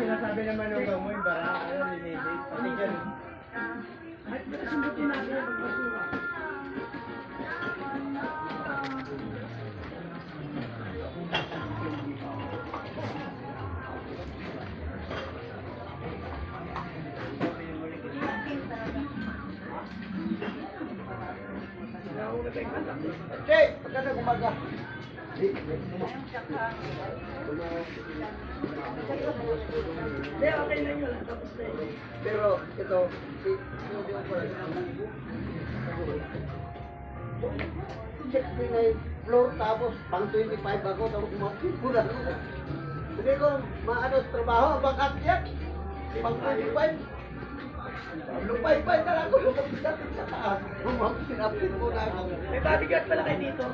sinasabi naman ng gamoy, bara, linilit. Pati dyan. At sundutin natin ang pagbasura. Okay, pagkata kumaga. Okay na yun. Tapos na yun. Pero ito, check ko na yung floor tapos pang 25 ako tapos kumapikulan ako. Hindi ko maano sa trabaho, bang atyak, pang 25. Lupay-pay na lang ako, lumapit sa taas. Pinapit ko na ako. May bodyguard pala kayo dito.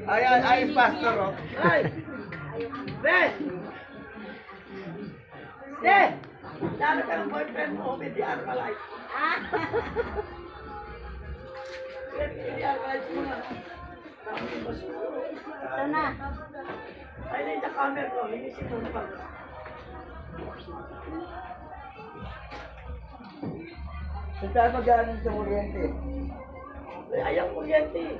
Ay, pastor, oh. Ay! Ben! Ben! Dami ka ng boyfriend mo, may di Armalite. May di Armalite mo na. Ito na. Ay, na yung camera ko, inisip mo na pa. Saan mag-aanong sa kuryente? Ay, ayaw kuryente.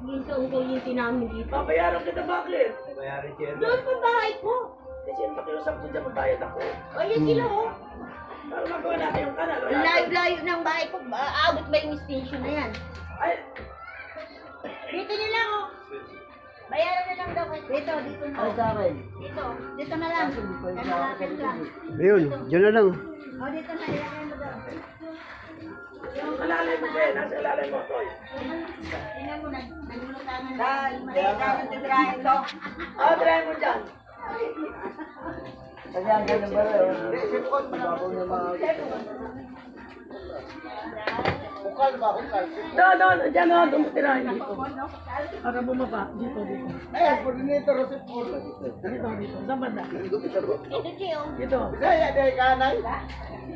Ginto ang kuryente namin dito. Papayaran kita bakit? Bayarin siya. Doon po bahay ko. Kasi yung pakiusap ko dyan, magbayad ako. O yun sila oh. Para magawa natin yung kanal. Ang layo-layo ng bahay ko. Abot ba yung station na yan? Ay, Dito nyo lang oh. Bayaran na lang daw kayo. Dito, dito na. Ay, sa akin. Dito, dito na lang. Kamalapit lang. Ayun, dyan na lang. O dito na, ilagay mo daw. yung kalalay mo din, nasa kalalay mo, Toy. Tingnan mo, nagmulutangan na. try mo dyan. Kasi ang ganun ba rin? Sipon mo na. Bukal ba? Bukal. Doon, dyan o, dumutirahin dito. Para bumaba, dito. Ayan, coordinator o sipon. Dito, sa banda. Ito, Gio. Dito. Bisaya, dahil kanay.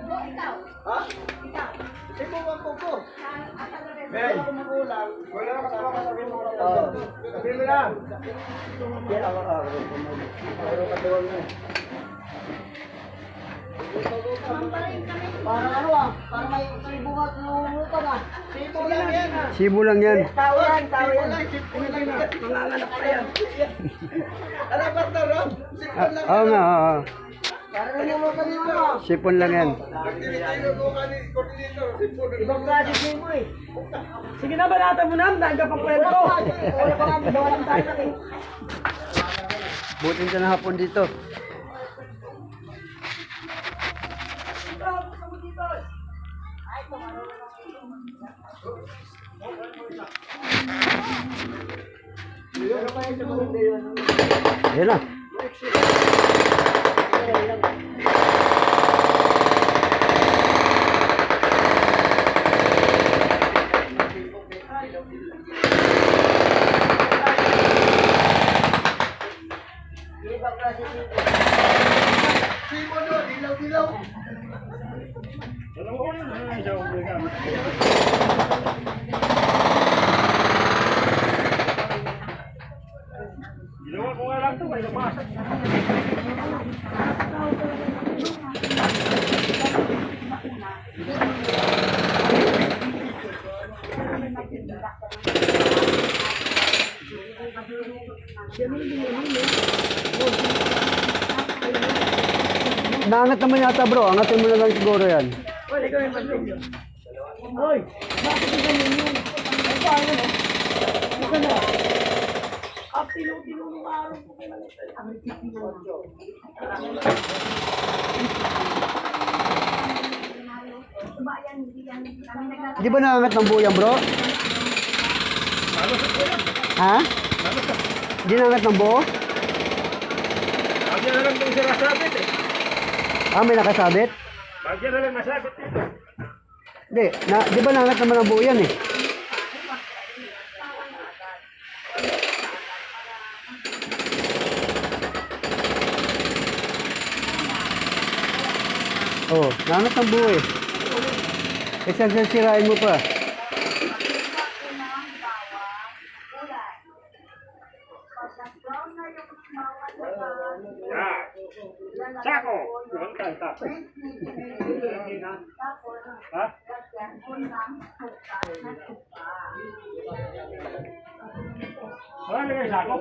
Ikaw. Ha? Sipon ang kuko. Ben, magulang. Wala ka kasama sa mo. Oo. Sabihin mo lang. Yan ako. Pero katuwang mo. Parang ano ah, parang may bunga luluto na. Sibo lang yan. Sibo lang yan. Tao yan. Sibo lang yan. Manganganak pa yan. Ano ba ito, Rob? Sipon lang. Oo nga, oo. Parang namumukan niyo mo. Sipon lang yan. Ibang klase sibo eh. Sige na, banatan mo na, dahil ka pang kwento. Wala pa nga, gawa lang tayo eh. Butin ka na hapon dito. Ayan na. Ibang klase sibo. Sibo no, dilaw-dilaw. Ginawa ko nga lang ito, may lumasag. Naangat naman yata bro. Angatin mo na lang siguro yan. Hoy, ikaw yung martilyo. Hoy, bakit yung ganyan yun? Ay, paano no? Ito na. Tinulong araw ko kay Manitay. Di ba naangat ng buo yan bro? Ha? Di naangat ng buo? Bagyan na lang itong sirasabit eh. Ah, may nakasabit? Bagyan na lang nasabit dito. Di, di ba naangat naman ng buo yan eh? Oh, naangat ng buo eh. Isang sirain mo pa. Sako! Ha? Wala na kayo sako?